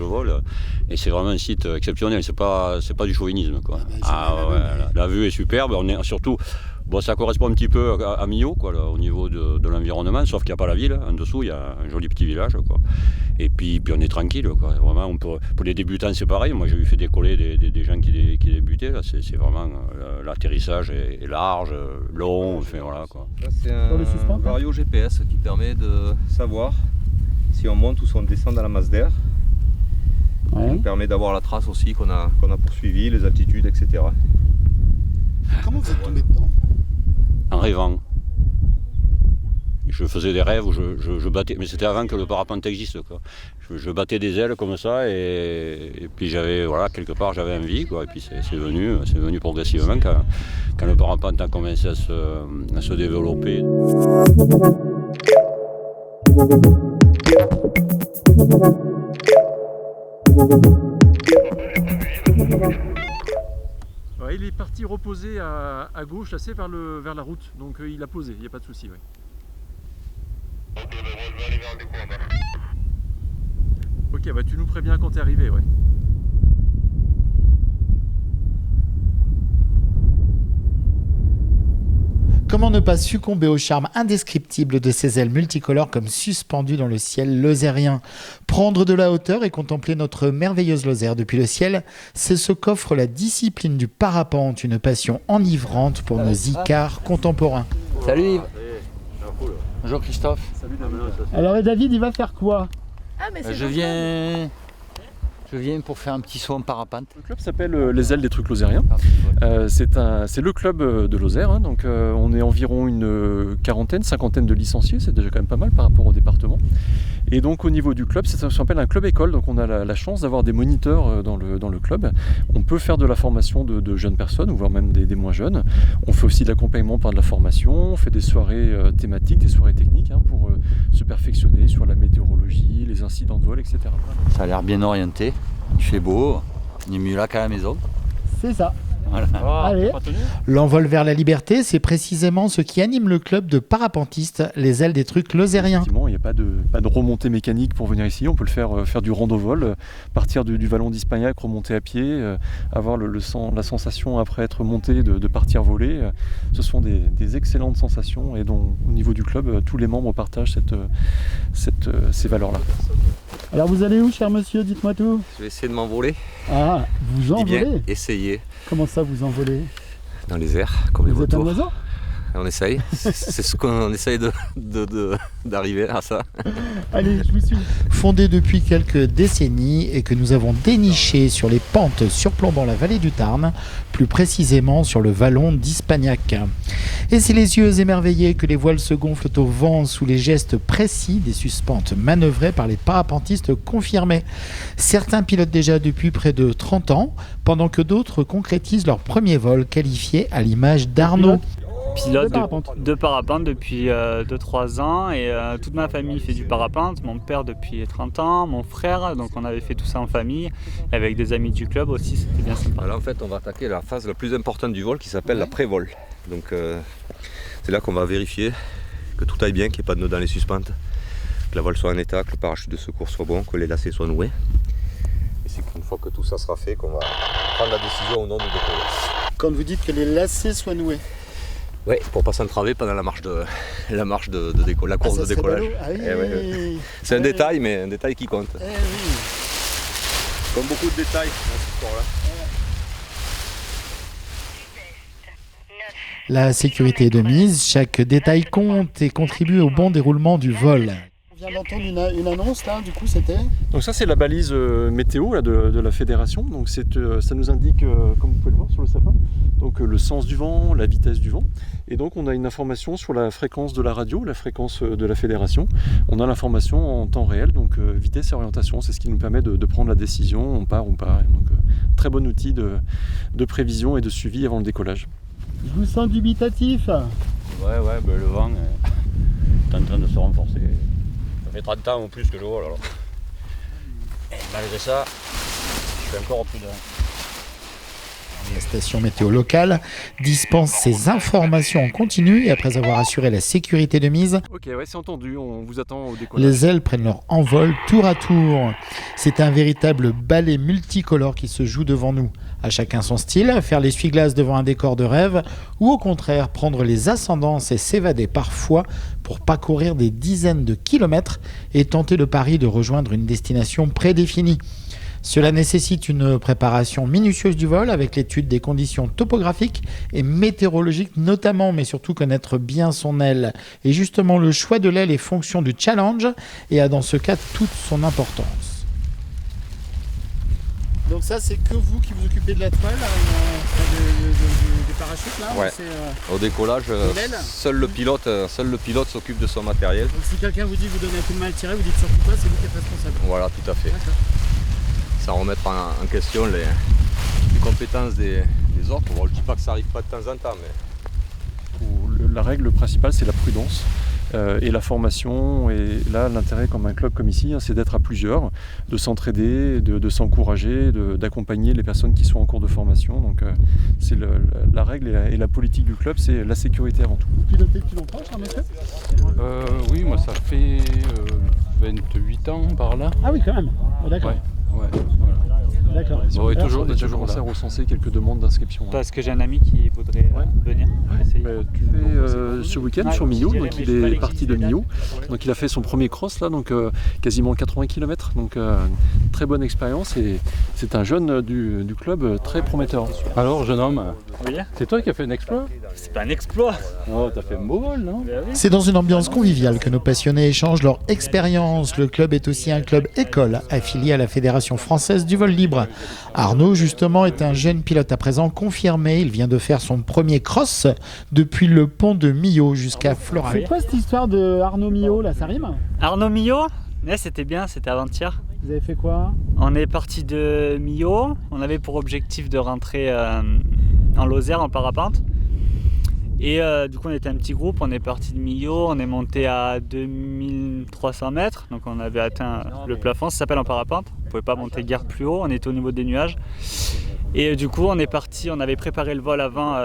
vol. Et c'est vraiment un site exceptionnel, c'est pas du chauvinisme, quoi. La vue est superbe, on est surtout... Bon, ça correspond un petit peu à Millau, quoi, là, au niveau de l'environnement, sauf qu'il n'y a pas la ville. En dessous, il y a un joli petit village, quoi. Et puis on est tranquille, quoi. Vraiment, pour les débutants, c'est pareil. Moi, j'ai fait décoller des gens qui débutaient. Là, c'est vraiment l'atterrissage est large, long. Enfin, voilà, quoi. Ça, c'est un vario GPS qui permet de savoir si on monte ou si on descend dans la masse d'air. Ça nous permet d'avoir la trace aussi qu'on a poursuivi, les altitudes, etc. Comment vous êtes tombé dedans? En rêvant. Je faisais des rêves où je battais, mais c'était avant que le parapente existe, quoi. Je battais des ailes comme ça et puis quelque part j'avais envie, quoi. Et puis c'est venu progressivement quand le parapente a commencé à se développer. Ouais, il est parti reposer à gauche, assez vers la route, donc il a posé, il n'y a pas de souci. Ouais. Ok, ben moi je vais aller vers le dépôt là-bas. Ok, bah tu nous préviens quand t'es arrivé, ouais. Comment ne pas succomber au charme indescriptible de ces ailes multicolores comme suspendues dans le ciel lozérien? Prendre de la hauteur et contempler notre merveilleuse Lozère depuis le ciel, c'est ce qu'offre la discipline du parapente, une passion enivrante pour nos Icars contemporains. Salut Yves. Bonjour Christophe. Salut David. Alors et David, il va faire quoi? Je viens pour faire un petit saut en parapente. Le club s'appelle les Ailes des Trucs Lozériens. C'est le club de Lozère, hein, donc on est environ une cinquantaine de licenciés, c'est déjà quand même pas mal par rapport au département. Et donc au niveau du club, ça s'appelle un club école, donc on a la chance d'avoir des moniteurs dans le club. On peut faire de la formation de jeunes personnes, voire même des moins jeunes. On fait aussi de l'accompagnement par de la formation, on fait des soirées thématiques, des soirées techniques, hein, pour se perfectionner sur la météorologie, les incidents de vol, etc. Ça a l'air bien orienté, il fait beau, on est mieux là qu'à la maison. C'est ça. Voilà. Allez. L'envol vers la liberté, c'est précisément ce qui anime le club de parapentistes, les Ailes des Trucs Lozériens. Effectivement, il n'y a pas de remontée mécanique pour venir ici. On peut le faire du rando-vol, partir du vallon d'Ispagnac, remonter à pied, avoir la sensation après être monté de partir voler. Ce sont des excellentes sensations et dont au niveau du club, tous les membres partagent ces valeurs-là. Alors vous allez où, cher monsieur? Dites-moi tout. Je vais essayer de m'envoler. Ah, vous envolez? Essayer. Comment ça, vous envolez? Dans les airs, comme les Vous êtes un vautours. oiseau? On essaye. C'est ce qu'on essaye d'arriver à ça. Allez, je vous suis. Fondé depuis quelques décennies et que nous avons déniché sur les pentes surplombant la vallée du Tarn, plus précisément sur le vallon d'Ispagnac. Et c'est les yeux émerveillés que les voiles se gonflent au vent sous les gestes précis des suspentes manœuvrées par les parapentistes confirmés. Certains pilotent déjà depuis près de 30 ans, pendant que d'autres concrétisent leur premier vol qualifié à l'image d'Arnaud. Pilote de parapente depuis 2-3 ans et toute ma famille fait du parapente, mon père depuis 30 ans, mon frère, donc on avait fait tout ça en famille, avec des amis du club aussi, c'était bien sympa. Là en fait on va attaquer la phase la plus importante du vol qui s'appelle la pré-vol. Donc c'est là qu'on va vérifier que tout aille bien, qu'il n'y ait pas de nœud dans les suspentes, que la voile soit en état, que le parachute de secours soit bon, que les lacets soient noués. Et c'est qu'une fois que tout ça sera fait qu'on va prendre la décision ou non de décoller. Quand vous dites que les lacets soient noués? Oui, pour pas s'entraver pendant la marche de décollage, la course de décollage. Oui. C'est un détail, mais un détail qui compte. Oui. Comme beaucoup de détails dans cette histoire-là. La sécurité est de mise, chaque détail compte et contribue au bon déroulement du vol. On vient d'entendre une annonce là, du coup c'était? Donc ça c'est la balise météo là, de la fédération, donc ça nous indique, comme vous pouvez le voir sur le sapin, donc le sens du vent, la vitesse du vent, et donc on a une information sur la fréquence de la radio, la fréquence de la fédération. On a l'information en temps réel, donc vitesse et orientation, c'est ce qui nous permet de prendre la décision, on part ou pas. Donc très bon outil de prévision et de suivi avant le décollage. Je vous sens dubitatif. Ouais, le vent est en train de se renforcer. Ça fait 30 ans ou plus que je vole alors. Et malgré ça, je suis encore prudent. La station météo locale dispense ses informations en continu et après avoir assuré la sécurité de mise, Ok, ouais, c'est entendu, on vous attend au décollage. les ailes prennent leur envol tour à tour. C'est un véritable ballet multicolore qui se joue devant nous. À chacun son style, faire l'essuie-glace devant un décor de rêve ou au contraire prendre les ascendances et s'évader parfois pour parcourir des dizaines de kilomètres et tenter le pari de rejoindre une destination prédéfinie. Cela nécessite une préparation minutieuse du vol avec l'étude des conditions topographiques et météorologiques notamment, mais surtout connaître bien son aile. Et justement, le choix de l'aile est fonction du challenge et a dans ce cas toute son importance. Donc ça, c'est que vous qui vous occupez de la toile, des parachutes là Ouais. Au décollage, l'aile seul le pilote s'occupe de son matériel. Donc si quelqu'un vous dit que vous donnez un coup de main à le tirer, vous dites surtout pas, c'est vous qui êtes responsable. Voilà, tout à fait. D'accord. Sans remettre en question les compétences des autres. Bon, je ne dis pas que ça arrive pas de temps en temps, mais La règle principale, c'est la prudence et la formation. Et là, l'intérêt comme un club comme ici, c'est d'être à plusieurs, de s'entraider, de s'encourager, d'accompagner les personnes qui sont en cours de formation. Donc c'est la règle et la politique du club, c'est la sécurité avant tout. Vous pilotez depuis longtemps, cher monsieur? Oui, moi ça fait 28 ans par là. Ah oui, quand même. Oh, d'accord. Ouais, voilà. D'accord. On est Alors, toujours toujours commencé là. à recenser quelques demandes d'inscription. Parce que j'ai un ami qui voudrait venir essayer. Tu fais ce week-end Ouais, sur Millau, je dirais, donc mais il je sais pas est les parti de kilomètres. Millau, donc il a fait son premier cross là, donc quasiment 80 km, donc très bonne expérience et c'est un jeune du club très prometteur. Alors jeune homme, Oui, c'est toi qui as fait un exploit? c'est pas un exploit. Oh, t'as fait un beau vol, non? C'est dans une ambiance conviviale que nos passionnés échangent leur expérience. Le club est aussi un club école affilié à la Fédération française du vol libre. Arnaud, justement, est un jeune pilote à présent confirmé. Il vient de faire son premier cross depuis le pont de Millau jusqu'à Floral. C'est quoi cette histoire de Arnaud Millot là, ça rime? Arnaud Millot, c'était bien, c'était avant-hier. Vous avez fait quoi? On est parti de Millau, on avait pour objectif de rentrer en Lozère en parapente. Et du coup on était un petit groupe, on est parti de Millau, on est monté à 2300 mètres, donc on avait atteint le plafond, ça s'appelle en parapente, on ne pouvait pas monter guère plus haut, on était au niveau des nuages. Et du coup on est parti, on avait préparé le vol avant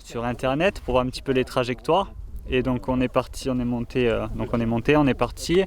sur internet pour voir un petit peu les trajectoires. Et donc on est parti, on est monté, on est parti.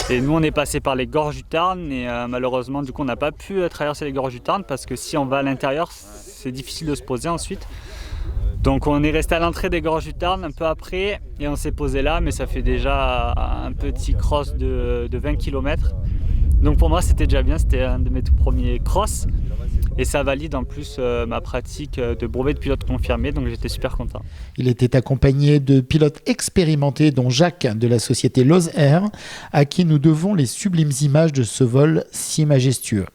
Et nous on est passé par les gorges du Tarn et malheureusement du coup on n'a pas pu traverser les gorges du Tarn parce que si on va à l'intérieur c'est difficile de se poser ensuite. Donc on est resté à l'entrée des gorges du Tarn un peu après et on s'est posé là, mais ça fait déjà un petit cross de 20 km. Donc pour moi c'était déjà bien, c'était un de mes tout premiers cross et ça valide en plus ma pratique de brevet de pilote confirmé, donc j'étais super content. Il était accompagné de pilotes expérimentés dont Jacques de la société Lozère, à qui nous devons les sublimes images de ce vol si majestueux.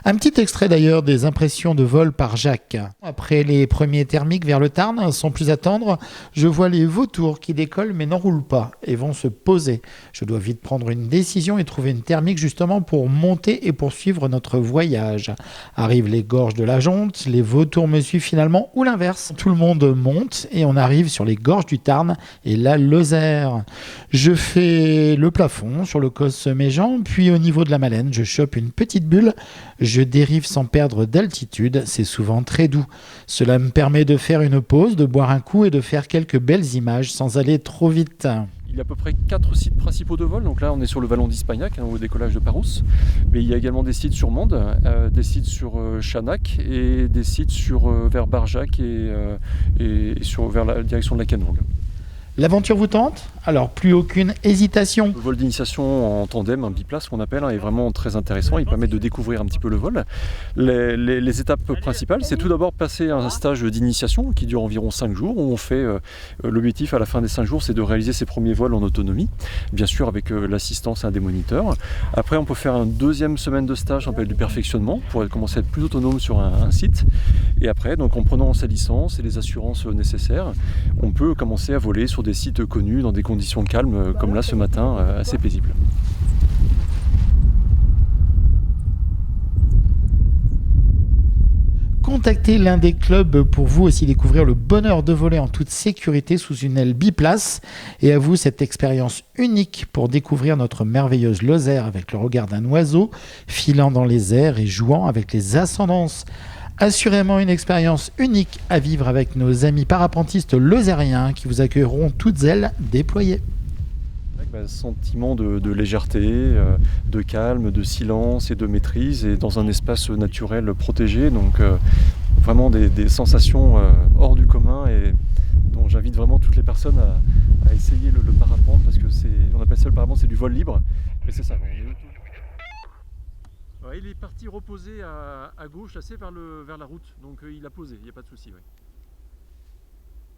Un petit extrait d'ailleurs des impressions de vol par Jacques. Après les premiers thermiques vers le Tarn, sans plus attendre, je vois les vautours qui décollent mais n'enroulent pas et vont se poser. Je dois vite prendre une décision et trouver une thermique justement pour monter et poursuivre notre voyage. Arrivent les gorges de la Jonte, les vautours me suivent finalement ou l'inverse. Tout le monde monte et on arrive sur les gorges du Tarn et la Lozère. Je fais le plafond sur le cos Méjean, puis au niveau de la Malène, je chope une petite bulle. Je dérive sans perdre d'altitude, c'est souvent très doux. Cela me permet de faire une pause, de boire un coup et de faire quelques belles images sans aller trop vite. Il y a à peu près 4 sites principaux de vol, donc là on est sur le vallon d'Ispagnac, au décollage de Parousse, mais il y a également des sites sur Mende, des sites sur Chanac et des sites vers Barjac et vers la direction de la Canongue. L'aventure vous tente? Alors plus aucune hésitation. Le vol d'initiation en tandem, un biplace qu'on appelle, est vraiment très intéressant. Il permet de découvrir un petit peu le vol. Les étapes principales, c'est tout d'abord passer un stage d'initiation qui dure environ 5 jours, où on fait l'objectif à la fin des 5 jours, c'est de réaliser ses premiers vols en autonomie, bien sûr avec l'assistance à un des moniteurs. Après, on peut faire une deuxième semaine de stage, on appelle du perfectionnement, pour commencer à être plus autonome sur un site. Et après, donc en prenant sa licence et les assurances nécessaires, on peut commencer à voler sur des sites connus dans des conditions calmes comme là ce matin, assez paisibles. Contactez l'un des clubs pour vous aussi découvrir le bonheur de voler en toute sécurité sous une aile biplace. Et à vous cette expérience unique pour découvrir notre merveilleuse Lozère avec le regard d'un oiseau filant dans les airs et jouant avec les ascendances. Assurément une expérience unique à vivre avec nos amis parapentistes lozériens qui vous accueilleront toutes ailes déployées. Avec sentiment de légèreté, de calme, de silence et de maîtrise, et dans un espace naturel protégé, donc vraiment des sensations hors du commun, et dont j'invite vraiment toutes les personnes à essayer le parapente, parce que on appelle ça le parapente, c'est du vol libre, mais c'est ça. Ouais, il est parti reposer à gauche, assez vers la route, donc il a posé, il n'y a pas de souci. Ouais.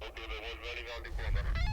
Ok, ben moi je vais aller vers le décours là-bas.